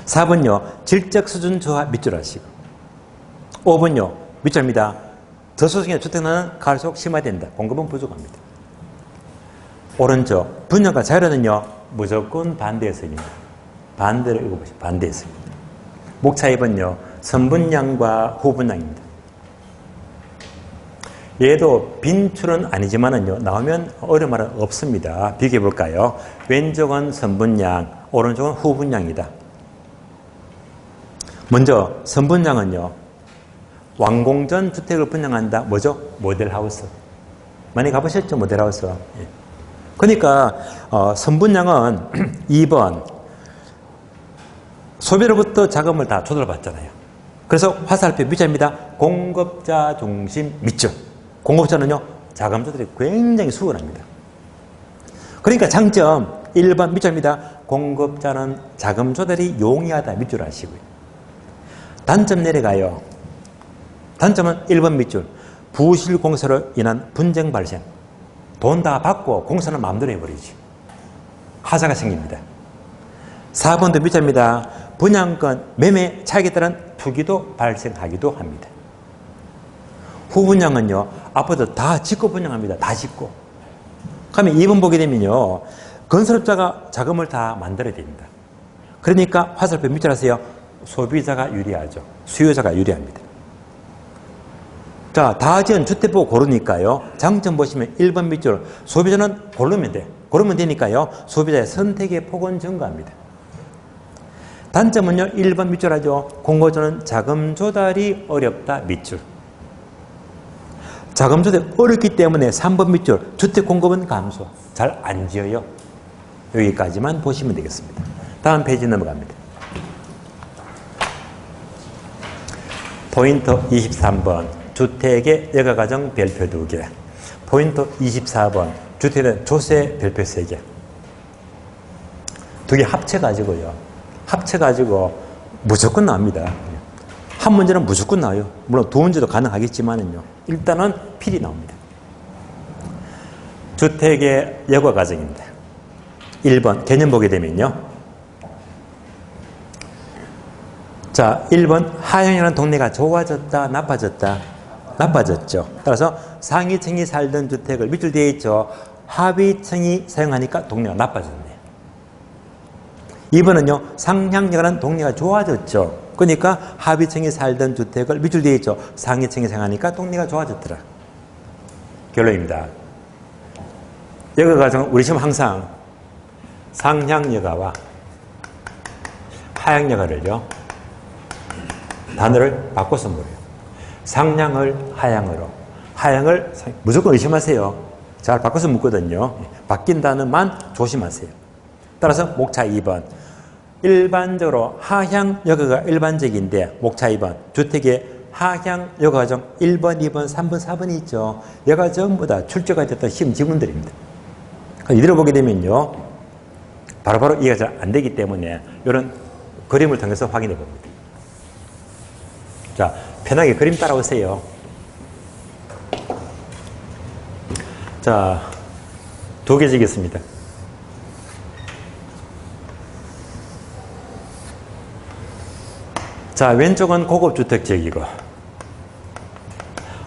4번요. 질적 수준 저하 밑줄 하시고. 5번요. 밑줄입니다. 저소득의 주택난은 갈수록 심화된다. 공급은 부족합니다. 오른쪽 분양가 자유화는요. 무조건 반대해석입니다. 반대로 읽어보시죠. 반대해석입니다. 목차 2번요. 선분양과 후분양입니다. 얘도 빈출은 아니지만은요. 나오면 어려운 말은 없습니다. 비교해 볼까요? 왼쪽은 선분양, 오른쪽은 후분양이다. 먼저 선분양은요. 완공전 주택을 분양한다. 뭐죠? 모델하우스. 많이 가보셨죠? 모델하우스. 예. 그러니까 선분양은 2번 소비로부터 자금을 다 조달받잖아요. 그래서 화살표 밑자입니다. 공급자 중심 밑줄. 공급자는요, 자금 조달이 굉장히 수월합니다. 그러니까 장점 1번 밑줄입니다. 공급자는 자금 조달이 용이하다 밑줄 아시고요. 단점 내려가요. 단점은 1번 밑줄. 부실 공사로 인한 분쟁 발생. 돈 다 받고 공사는 마음대로 해버리지. 하자가 생깁니다. 4번도 밑줄입니다. 분양권 매매 차익에 따른 투기도 발생하기도 합니다. 후분양은요, 아파트 다 짓고 분양합니다. 다 짓고. 그러면 2번 보게 되면요, 건설업자가 자금을 다 만들어야 됩니다. 그러니까 화살표 밑줄 하세요. 소비자가 유리하죠. 수요자가 유리합니다. 자, 다 지은 주택 보고 고르니까요. 장점 보시면 1번 밑줄. 소비자는 고르면 돼. 고르면 되니까요. 소비자의 선택의 폭은 증가합니다. 단점은요. 1번 밑줄 하죠. 공급자는 자금 조달이 어렵다 밑줄. 자금 조달이 어렵기 때문에 3번 밑줄. 주택 공급은 감소. 잘 안 지어요. 여기까지만 보시면 되겠습니다. 다음 페이지 넘어갑니다. 포인트 23번. 주택의 여가가정 별표 2개. 포인트 24번. 주택의 조세 별표 3개. 2개 합쳐가지고요. 합쳐가지고 무조건 나옵니다. 한 문제는 무조건 나와요. 물론 두 문제도 가능하겠지만은요. 일단은 필히 나옵니다. 주택의 여가가정입니다. 1번 개념 보게 되면요. 자, 1번 하향이라는 동네가 좋아졌다, 나빠졌다? 나빠졌죠. 따라서 상위층이 살던 주택을 밑줄 되어 있죠. 하위층이 사용하니까 동네가 나빠졌네요. 2번은요. 상향역이라는 동네가 좋아졌죠. 그러니까 하위층이 살던 주택을 밑줄 되어 있죠. 상위층이 사용하니까 동네가 좋아졌더라. 결론입니다. 여가가정은 우리 시험 항상 상향여가와 하향여가를요. 단어를 바꿔서 물어요. 상향을 하향으로, 하향을 무조건 의심하세요. 잘 바꿔서 묻거든요. 바뀐 단어만 조심하세요. 따라서 목차 2번. 일반적으로 하향 여가가 일반적인데 목차 2번. 주택의 하향 여가정 1번, 2번, 3번, 4번이 있죠. 여가 전부 다 출제가 됐던 시험 지문들입니다. 이대로 보게 되면요. 바로바로 이해가 잘 안 되기 때문에 이런 그림을 통해서 확인해 봅니다. 자, 편하게 그림 따라오세요. 자, 2개 지겠습니다. 자, 왼쪽은 고급주택지역이고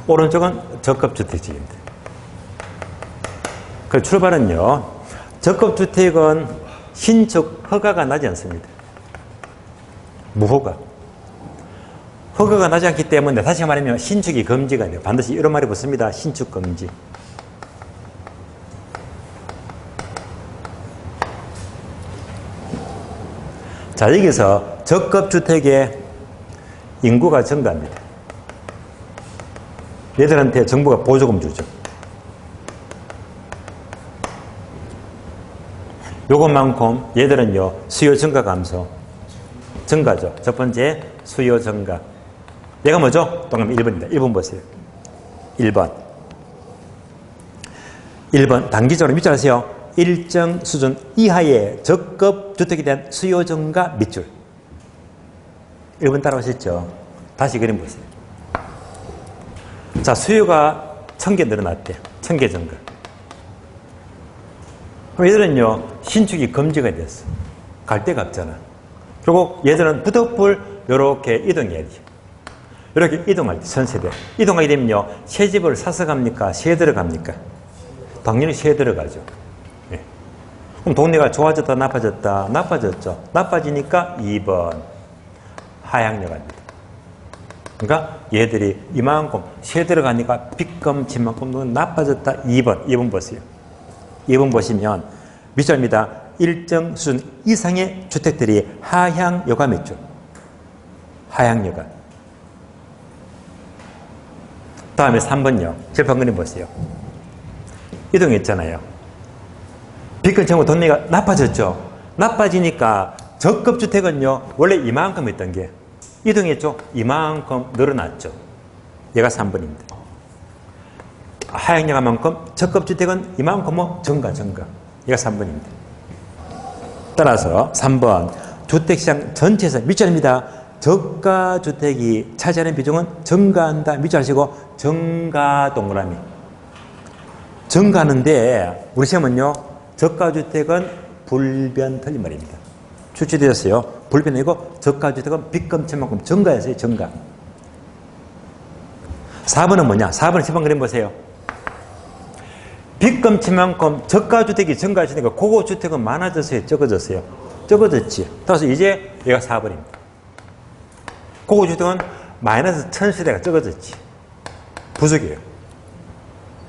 오른쪽은 저급주택지역입니다. 그 출발은요. 저급주택은 신축 허가가 나지 않습니다. 무허가. 허가가 나지 않기 때문에 다시 말하면 신축이 금지가 돼요. 반드시 이런 말이 붙습니다. 신축 금지. 자, 여기서 적급주택의 인구가 증가합니다. 얘들한테 정부가 보조금 주죠. 요것만큼 얘들은요, 수요 증가 감소. 증가죠. 첫 번째, 수요 증가. 얘가 뭐죠? 동그라미 1번입니다. 1번 보세요. 1번. 1번. 단기적으로 밑줄 하세요. 일정 수준 이하의 적급 주택에 대한 수요 증가 밑줄. 1번 따라오셨죠? 다시 그림 보세요. 자, 수요가 1000개 늘어났대. 1000개 증가. 그럼 얘들은요, 신축이 금지가 됐어. 갈 데가 없잖아. 그리고 얘들은 부득불 이렇게 이동해야 돼. 이렇게 이동할 때, 선세대. 이동하게 되면요, 새 집을 사서 갑니까? 새 들어갑니까? 당연히 새 들어가죠. 네. 그럼 동네가 좋아졌다, 나빠졌다? 나빠졌죠. 나빠지니까 2번. 하향여가입니다. 그러니까 얘들이 이만큼 새 들어가니까 빚금, 집만큼 나빠졌다. 2번 보세요. 2번 보시면 밑줄입니다. 일정 수준 이상의 주택들이 하향여가 밑줄. 하향여가. 다음에 3번요. 제일 방금 보세요. 이동했잖아요. 빚건체하고 돈내가 나빠졌죠. 나빠지니까 적급주택은요, 원래 이만큼 있던 게 이동했죠. 이만큼 늘어났죠. 얘가 3번입니다. 하향량만큼 적급주택은 이만큼 증가. 얘가 3번입니다. 따라서 3번 주택시장 전체에서 밑줄입니다. 저가주택이 차지하는 비중은 증가한다. 밑줄 하시고 증가 동그라미. 증가하는데 우리 시험은요. 저가주택은 불변 틀린 말입니다. 출제되었어요. 불변이고 저가주택은 빚금치만큼 증가했어요. 증가. 4번은 뭐냐? 4번 10번 그림 보세요. 빚금치만큼 저가주택이 증가했으니까 고고주택은 많아졌어요? 적어졌어요? 적어졌지. 따라서 이제 얘가 4번입니다. 고고주택은 마이너스 1000세대가 적어졌지. 부족이에요.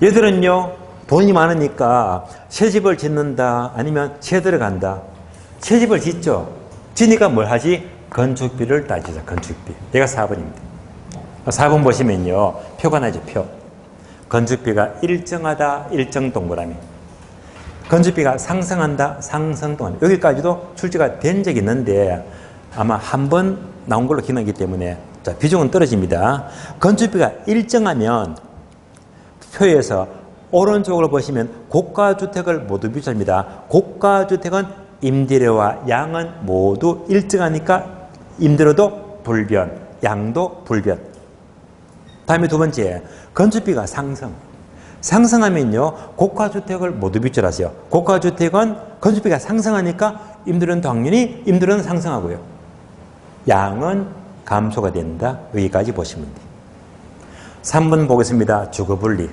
얘들은요, 돈이 많으니까 새 집을 짓는다, 아니면 새 들어간다. 새 집을 짓죠. 짓니까 뭘 하지? 건축비를 따지자, 건축비. 얘가 4번입니다. 4번 보시면요, 표가 나죠, 표. 건축비가 일정하다, 일정 동그라미. 건축비가 상승한다, 상승 동그라미. 여기까지도 출제가 된 적이 있는데 아마 한 번 나온 걸로 기억하기 때문에 자, 비중은 떨어집니다. 건축비가 일정하면 표에서 오른쪽으로 보시면 고가주택을 모두 비춰입니다. 고가주택은 임대료와 양은 모두 일정하니까 임대료도 불변, 양도 불변. 다음에 두 번째, 건축비가 상승. 상승하면요, 고가주택을 모두 비춰하세요. 고가주택은 건축비가 상승하니까 임대료는 당연히 임대료는 상승하고요. 양은 감소가 된다. 여기까지 보시면 돼요. 3번 보겠습니다. 주거분리.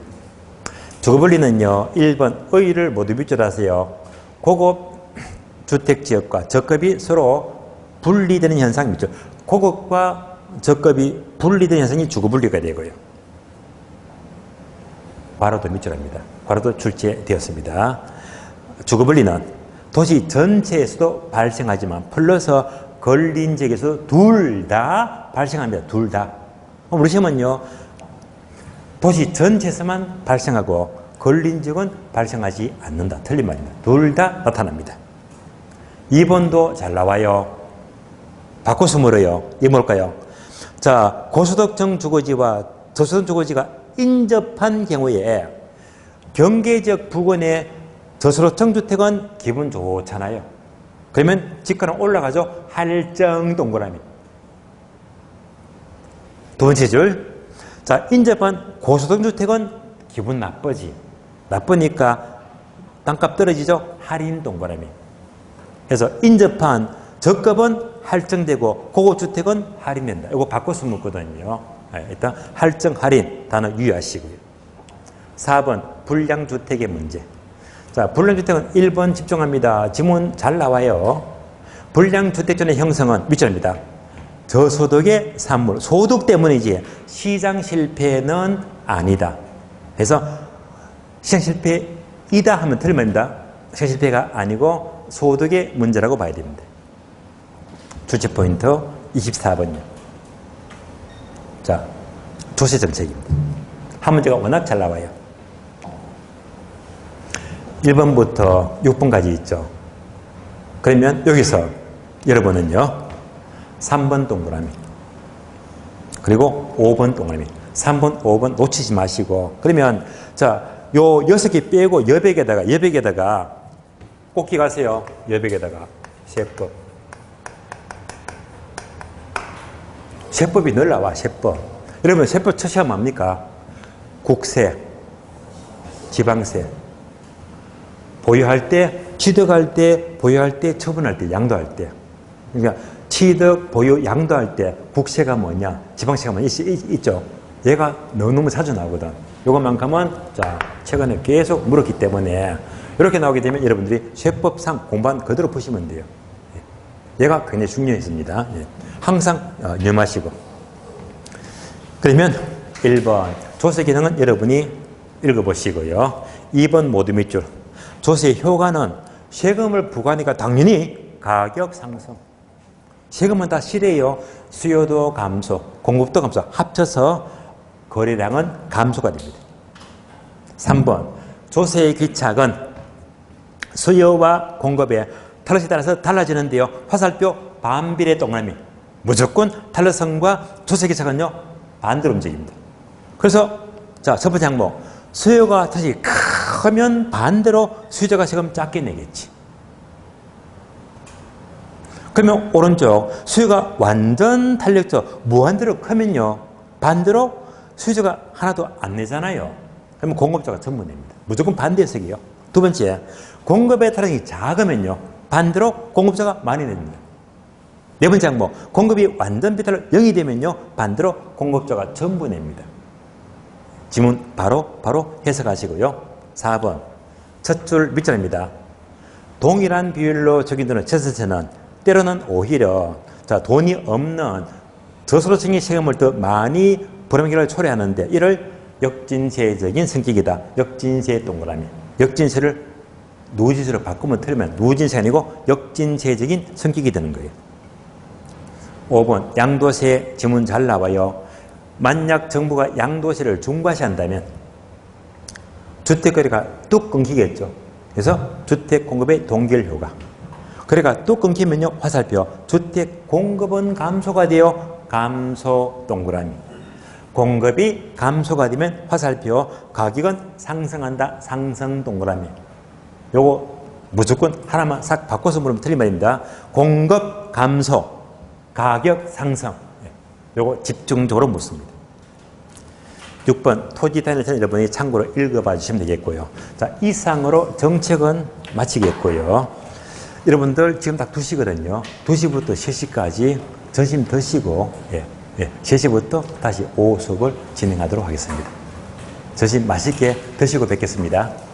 주거분리는요, 1번 의를 모두 비춰하세요. 고급 주택지역과 저급이 서로 분리되는 현상이죠. 고급과 저급이 분리되는 현상이 주거분리가 되고요. 바로도 밑줄합니다. 바로도 출제되었습니다. 주거분리는 도시 전체에서도 발생하지만 플러스 걸린 지역에서 둘 다 발생합니다. 둘 다. 우리 시험은요, 도시 전체에서만 발생하고 걸린 지역은 발생하지 않는다. 틀린 말입니다. 둘 다 나타납니다. 2번도 잘 나와요. 바꿔서 물어요. 이게 뭘까요? 자, 고소득층 주거지와 저소득 주거지가 인접한 경우에 경계지역 부근의 저소득층 주택은 기분 좋잖아요. 그러면 집가는 올라가죠. 할증 동그라미. 두 번째 줄. 자, 인접한 고소득 주택은 기분 나쁘지. 나쁘니까 땅값 떨어지죠. 할인 동그라미. 그래서 인접한 저급은 할증되고 고급주택은 할인된다. 이거 바꿔서 묻거든요. 일단 할증, 할인 단어 유의하시고요. 4번 불량주택의 문제. 자, 불량주택은 1번 집중합니다. 지문 잘 나와요. 불량주택존의 형성은 밑줄입니다. 저소득의 산물, 소득 때문이지 시장 실패는 아니다. 그래서 시장 실패이다 하면 틀린 말입니다. 시장 실패가 아니고 소득의 문제라고 봐야 됩니다. 출제 포인트 24번이요. 자, 조세 정책입니다. 한 문제가 워낙 잘 나와요. 1번부터 6번까지 있죠. 그러면 여기서 여러분은요, 3번 동그라미, 그리고 5번 동그라미, 3번, 5번 놓치지 마시고, 그러면, 자, 요 6개 빼고 여백에다가 꼭 기가세요. 여백에다가 세법. 세법이 늘 나와, 세법. 여러분, 세법 첫 시험 뭡니까? 국세, 지방세. 보유할 때, 취득할 때, 보유할 때, 처분할 때, 양도할 때. 그러니까 취득, 보유, 양도할 때 국세가 뭐냐, 지방세가 뭐냐 있죠. 얘가 너무너무 자주 나오거든. 요것만큼은 자, 최근에 계속 물었기 때문에 이렇게 나오게 되면 여러분들이 세법상 공부한 그대로 푸시면 돼요. 얘가 굉장히 중요했습니다. 항상 염하시고. 그러면 1번 조세 기능은 여러분이 읽어보시고요. 2번 모두 밑줄. 조세 효과는 세금을 부과하니까 당연히 가격 상승. 세금은 다 실해요. 수요도 감소, 공급도 감소. 합쳐서 거래량은 감소가 됩니다. 3번 조세의 기착은 수요와 공급의 탈롯에 따라서 달라지는데요. 화살표 반비례 동그라미. 무조건 탈롯선과 주석기차는요 반대로 움직입니다. 그래서 자, 첫 번째 항목. 수요가 다시 크면 반대로 수요자가 지금 작게 내겠지. 그러면 오른쪽 수요가 완전 탄력적 무한대로 크면요 반대로 수요자가 하나도 안 내잖아요. 그러면 공급자가 전부 냅니다. 무조건 반대 해석이에요. 두 번째, 공급의 탄력이 작으면요 반대로 공급자가 많이 냅니다. 네 번째 항목, 공급이 완전 비탈로 0이 되면요 반대로 공급자가 전부 냅니다. 지문 바로 해석하시고요. 4번 첫 줄 밑줄입니다. 동일한 비율로 적용되는 제설세는 때로는 오히려 자 돈이 없는 저소득층의 세금을 더 많이 불합리하게 초래하는데 이를 역진세적인 성격이다. 역진세 동그라미. 역진세를 누진세로 바꾸면 틀리면 누진세가 아니고 역진세적인 성격이 되는 거예요. 5번 양도세 지문 잘 나와요. 만약 정부가 양도세를 중과시한다면 주택거래가 뚝 끊기겠죠. 그래서 주택 공급의 동결 효과. 거래가 뚝 끊기면요 화살표 주택 공급은 감소가 되어 감소 동그라미. 공급이 감소가 되면 화살표 가격은 상승한다 상승 동그라미. 요거 무조건 하나만 싹 바꿔서 물으면 틀린 말입니다. 공급 감소 가격 상승. 요거 집중적으로 묻습니다. 6번 토지 단일세는 여러분이 참고로 읽어봐 주시면 되겠고요. 자, 이상으로 정책은 마치겠고요. 여러분들 지금 딱 2시거든요. 2시부터 3시까지 점심 드시고 3시부터 다시 오후 수업을 진행하도록 하겠습니다. 점심 맛있게 드시고 뵙겠습니다.